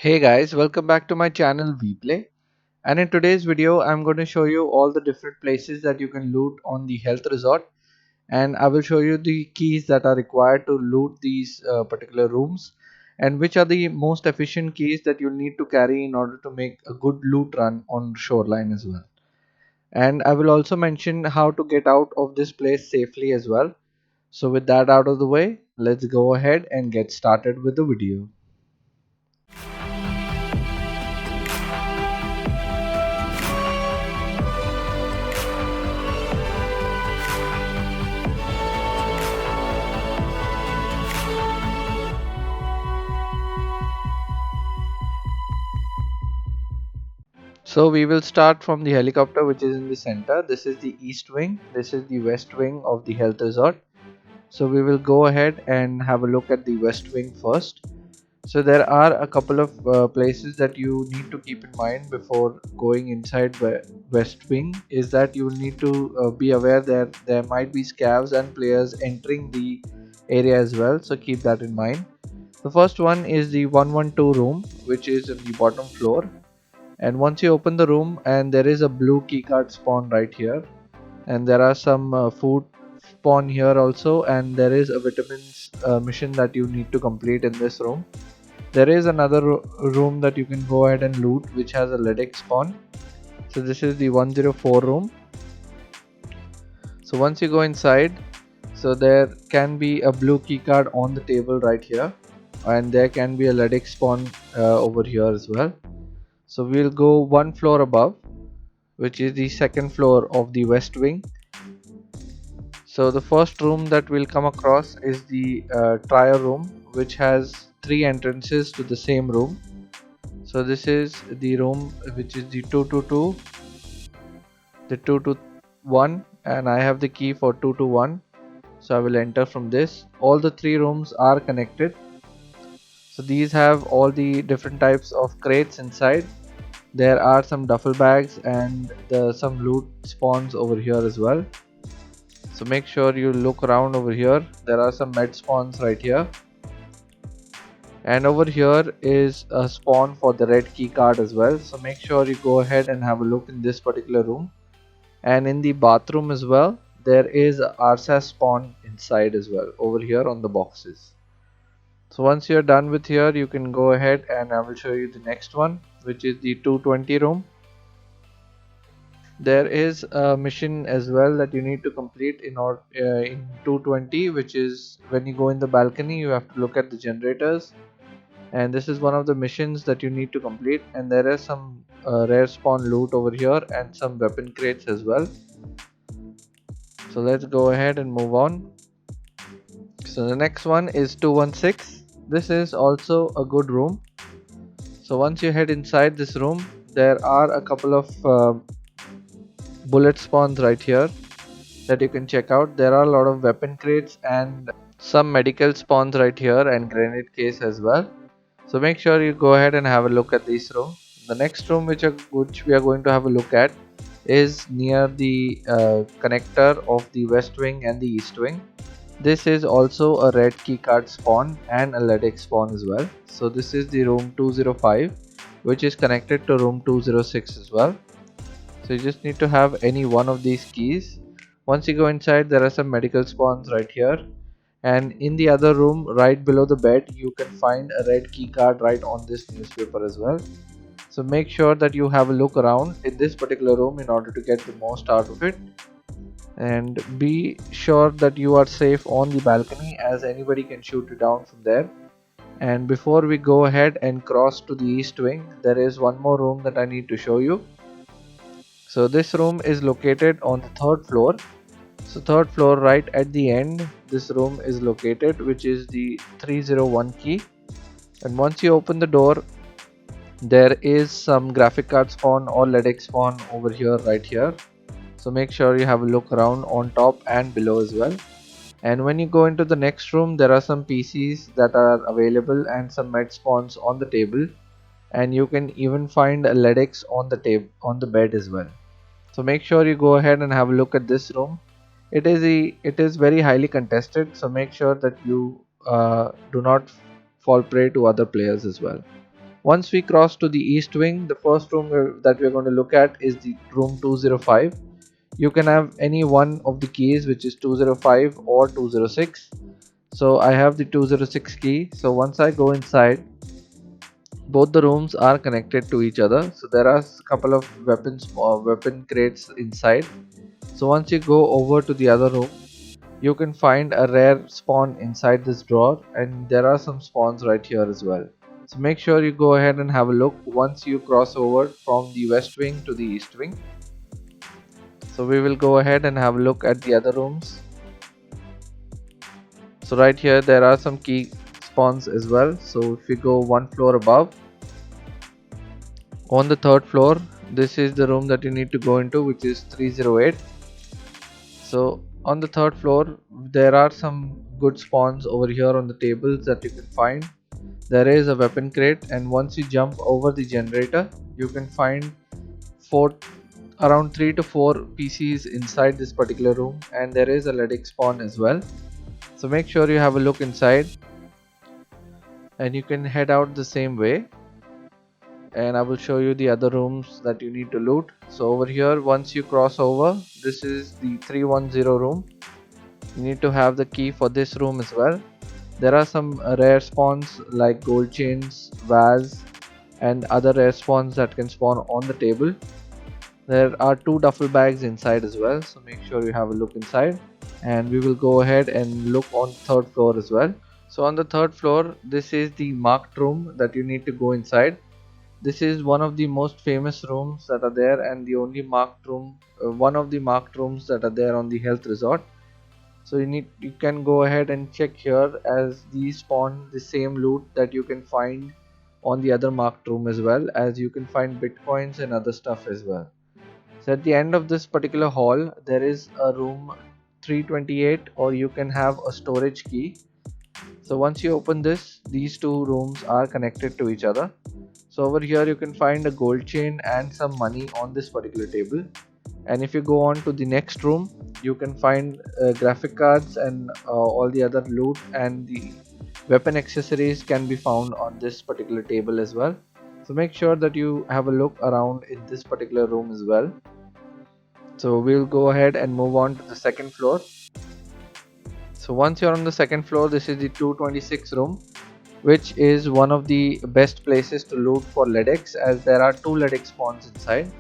Hey guys, welcome back to my channel Vplay. And in today's video, I'm going to show you all the different places that you can loot on the health resort. And I will show you the keys that are required to loot these particular rooms and which are the most efficient keys that you'll need to carry in order to make a good loot run on Shoreline as well. And I will also mention how to get out of this place safely as well. So with that out of the way, let's go ahead and get started with the video. So we will start from the helicopter, which is in the center. This is the east wing. This is the west wing of the health resort. So we will go ahead and have a look at the west wing first. So there are a couple of places that you need to keep in mind before going inside west wing is that you will need to be aware that there might be scavs and players entering the area as well. So keep that in mind. The first one is the 112 room, which is in the bottom floor, and once you open the room, and there is a blue keycard spawn right here, and there are some food spawn here also, and there is a vitamins mission that you need to complete in this room. There is another room that you can go ahead and loot, which has a ledex spawn. So this is the 104 room. So once you go inside, so there can be a blue keycard on the table right here, and there can be a ledex spawn over here as well. So we'll go one floor above, which is the second floor of the west wing. So the first room that we'll come across is the trial room, which has three entrances to the same room. So this is the room which is the 222, the 221, and I have the key for 221. So I will enter from this. All the three rooms are connected. So these have all the different types of crates inside. There are some duffel bags and some loot spawns over here as well. So make sure you look around over here. There are some med spawns right here, and over here is a spawn for the red key card as well. So make sure you go ahead and have a look in this particular room, and in the bathroom as well there is a RSAS spawn inside as well over here on the boxes. So once you're done with here, you can go ahead and I will show you the next one, which is the 220 room. There is a mission as well that you need to complete in 220, which is when you go in the balcony you have to look at the generators, and this is one of the missions that you need to complete, and there is some rare spawn loot over here and some weapon crates as well. So let's go ahead and move on. So the next one is 216. This is also a good room. So once you head inside this room, there are a couple of bullet spawns right here that you can check out. There are a lot of weapon crates and some medical spawns right here and grenade case as well. So make sure you go ahead and have a look at this room. The next room which we are going to have a look at is near the connector of the west wing and the east wing. This is also a red keycard spawn and a ledex spawn as well. So this is the room 205, which is connected to room 206 as well. So you just need to have any one of these keys. Once you go inside, there are some medical spawns right here, and in the other room right below the bed you can find a red key card right on this newspaper as well. So make sure that you have a look around in this particular room in order to get the most out of it, and be sure that you are safe on the balcony as anybody can shoot you down from there. And before we go ahead and cross to the east wing, there is one more room that I need to show you. So this room is located on the third floor. So third floor right at the end, this room is located, which is the 301 key. And once you open the door, there is some graphic card spawn or LEDX spawn over here right here. So make sure you have a look around on top and below as well. And when you go into the next room, there are some PCs that are available and some med spawns on the table, and you can even find a LEDX on the table on the bed as well. So make sure you go ahead and have a look at this room. It is very highly contested, so make sure that you do not fall prey to other players as well. Once we cross to the east wing, the first room that we're going to look at is the room 205. You can have any one of the keys, which is 205 or 206. So I have the 206 key. So once I go inside, both the rooms are connected to each other. So there are a couple of weapons or weapon crates inside. So once you go over to the other room, you can find a rare spawn inside this drawer, and there are some spawns right here as well. So make sure you go ahead and have a look once you cross over from the west wing to the east wing. So we will go ahead and have a look at the other rooms. So right here there are some key spawns as well. So if you go one floor above, on the third floor, this is the room that you need to go into, which is 308. So on the third floor there are some good spawns over here on the tables that you can find. There is a weapon crate, and once you jump over the generator, you can find four around 3 to 4 PCs inside this particular room, and there is a Ledic spawn as well. So make sure you have a look inside, and you can head out the same way, and I will show you the other rooms that you need to loot. So over here, once you cross over, this is the 310 room. You need to have the key for this room as well. There are some rare spawns like gold chains, vase, and other rare spawns that can spawn on the table. There are 2 duffel bags inside as well, so make sure you have a look inside. And we will go ahead and look on third floor as well. So on the third floor, this is the marked room that you need to go inside. This is one of the most famous rooms that are there, and the only marked room, one of the marked rooms that are there on the health resort. So you can go ahead and check here, as these spawn the same loot that you can find on the other marked room, as well as you can find bitcoins and other stuff as well. So at the end of this particular hall, there is a room 328, or you can have a storage key. So once you open this, these two rooms are connected to each other. So over here you can find a gold chain and some money on this particular table. And if you go on to the next room, you can find graphic cards and all the other loot, and the weapon accessories can be found on this particular table as well. So make sure that you have a look around in this particular room as well. So we'll go ahead and move on to the second floor. So once you're on the second floor, this is the 226 room, which is one of the best places to loot for Ledex, as there are 2 Ledex spawns inside.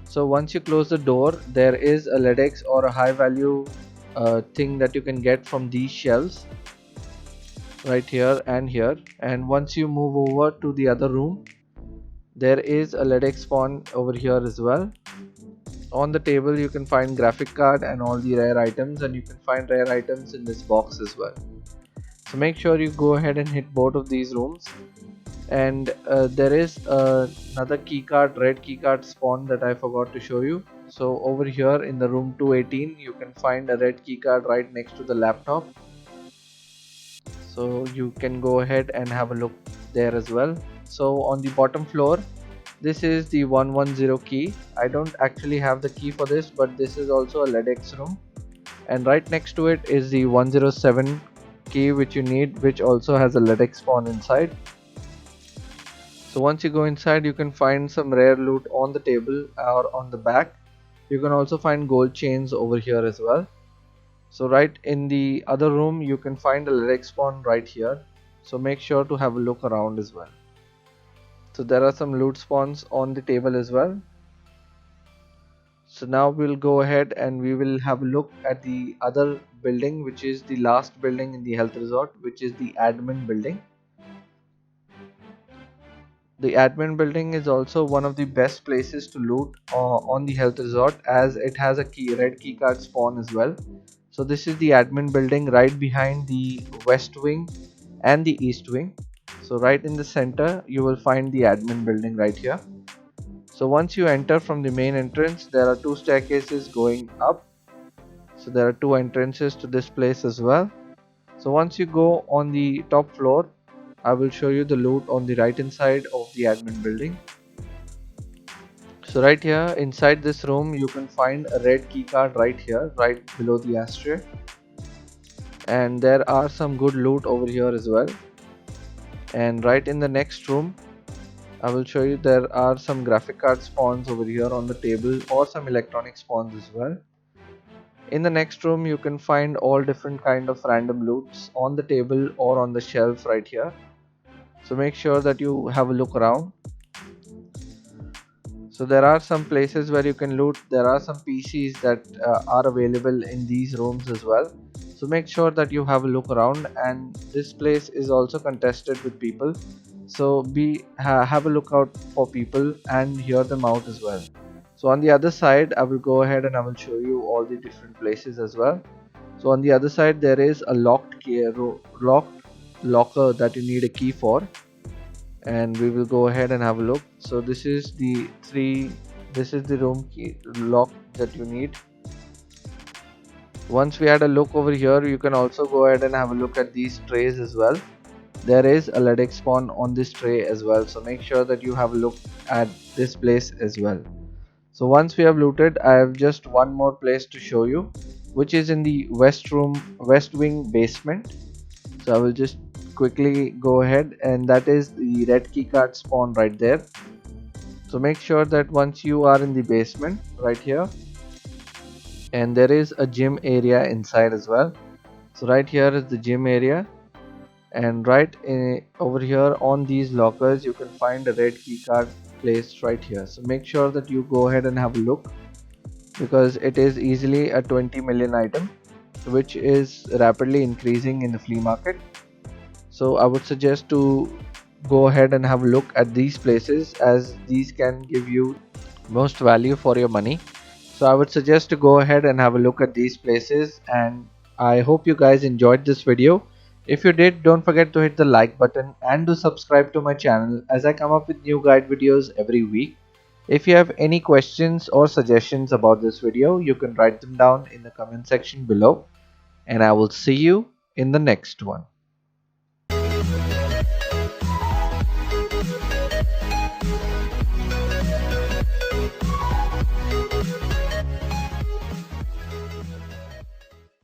So once you close the door, there is a Ledex or a high value thing that you can get from these shelves right here and here. And once you move over to the other room, there is a Ledex spawn over here as well. On the table you can find graphic card and all the rare items, and you can find rare items in this box as well. So make sure you go ahead and hit both of these rooms. And there is another keycard, red keycard spawn that I forgot to show you. So over here in the room 218, you can find a red keycard right next to the laptop. So you can go ahead and have a look there as well. So on the bottom floor, this is the 110 key. I don't actually have the key for this, but this is also a Ledex room. And right next to it is the 107 key, which you need, which also has a Ledex spawn inside. So once you go inside, you can find some rare loot on the table or on the back. You can also find gold chains over here as well. So right in the other room, you can find a Ledex spawn right here. So make sure to have a look around as well. So there are some loot spawns on the table as well. So now we'll go ahead and we will have a look at the other building, which is the last building in the health resort, which is the admin building. The admin building is also one of the best places to loot on the health resort, as it has a red keycard spawn as well. So this is the admin building right behind the west wing and the east wing. So right in the center you will find the admin building right here. So once you enter from the main entrance, there are 2 staircases going up. So there are 2 entrances to this place as well. So once you go on the top floor, I will show you the loot on the right hand side of the admin building. So right here inside this room, you can find a red keycard right here, right below the ashtray. And there are some good loot over here as well. And right in the next room, I will show you there are some graphic card spawns over here on the table, or some electronic spawns as well. In the next room you can find all different kind of random loots on the table or on the shelf right here. So make sure that you have a look around. So there are some places where you can loot. There are some PCs that are available in these rooms as well. So make sure that you have a look around, and this place is also contested with people. So have a look out for people and hear them out as well. So on the other side, I will go ahead and I will show you all the different places as well. So on the other side, there is a locked locker that you need a key for, and we will go ahead and have a look. So this is the room key lock that you need. Once we had a look over here, you can also go ahead and have a look at these trays as well. There is a LEDX spawn on this tray as well, so make sure that you have a look at this place as well. So once we have looted, I have just one more place to show you, which is in the west wing basement. So I will just quickly go ahead, and that is the red keycard spawn right there. So make sure that once you are in the basement right here, and there is a gym area inside as well. So right here is the gym area, and over here on these lockers you can find a red keycard placed right here. So make sure that you go ahead and have a look, because it is easily a 20 million item, which is rapidly increasing in the flea market. So I would suggest to go ahead and have a look at these places, as these can give you most value for your money. So I would suggest to go ahead and have a look at these places, and I hope you guys enjoyed this video. If you did, don't forget to hit the like button and to subscribe to my channel, as I come up with new guide videos every week. If you have any questions or suggestions about this video, you can write them down in the comment section below, and I will see you in the next one.